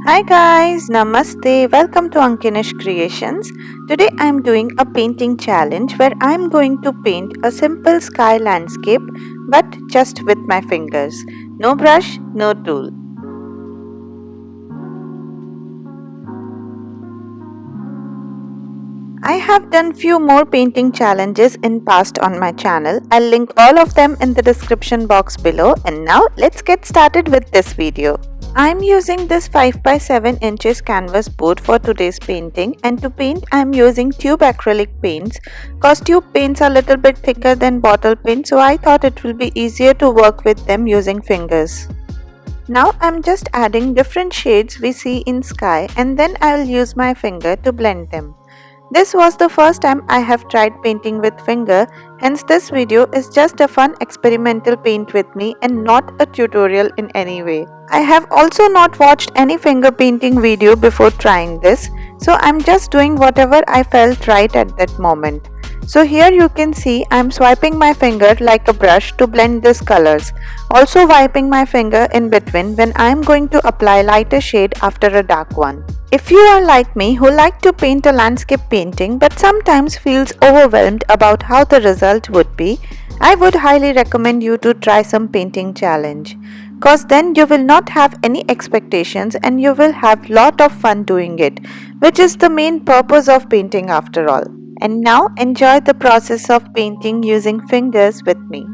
Hi guys, Namaste. Welcome to AnkiNish Creations. Today I am doing a painting challenge where I am going to paint a simple sky landscape but just with my fingers. No brush, no tool. I have done few more painting challenges in past on my channel. I'll link all of them in the description box below, and now let's get started with this video. I'm using this 5 by 7 inches canvas board for today's painting, and to paint I'm using tube acrylic paints cause tube paints are a little bit thicker than bottle paint, so I thought it will be easier to work with them using fingers. Now I'm just adding different shades we see in sky, and then I'll use my finger to blend them. This was the first time I have tried painting with finger, hence this video is just a fun experimental paint with me and not a tutorial in any way. I have also not watched any finger painting video before trying this, so I'm just doing whatever I felt right at that moment. So here you can see I'm swiping my finger like a brush to blend these colors, also wiping my finger in between when I'm going to apply lighter shade after a dark one. If you are like me who like to paint a landscape painting but sometimes feels overwhelmed about how the result would be, I would highly recommend you to try some painting challenge. Cause then you will not have any expectations and you will have lot of fun doing it, which is the main purpose of painting after all. And now enjoy the process of painting using fingers with me.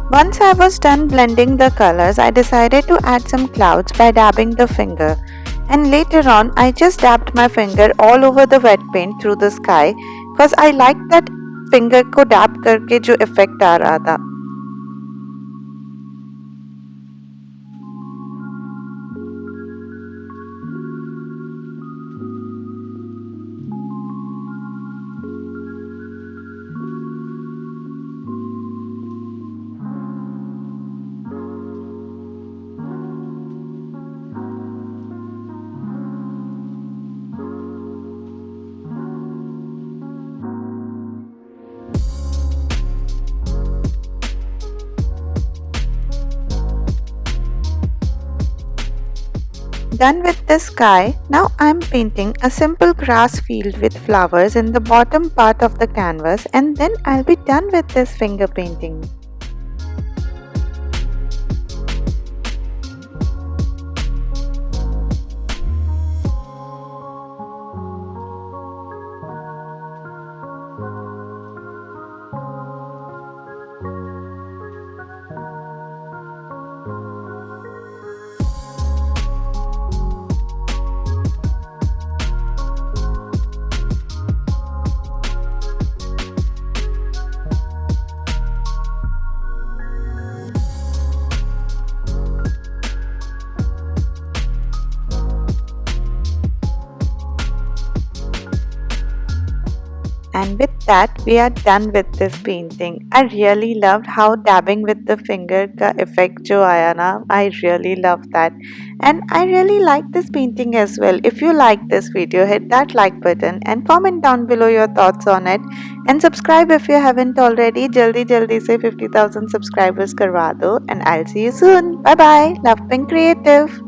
Once I was done blending the colors, I decided to add some clouds by dabbing the finger. And later on, I just dabbed my finger all over the wet paint through the sky because I liked that finger को dab करके जो effect आ रहा था. Done with the sky, now I am painting a simple grass field with flowers in the bottom part of the canvas, and then I'll be done with this finger painting. And with that, we are done with this painting. I really loved how dabbing with the finger का effect जो आया ना, I really love that. And I really like this painting as well. If you like this video, hit that like button and comment down below your thoughts on it. And subscribe if you haven't already. जल्दी से 50,000 subscribers करवा दो. And I'll see you soon. Bye bye. Love being creative.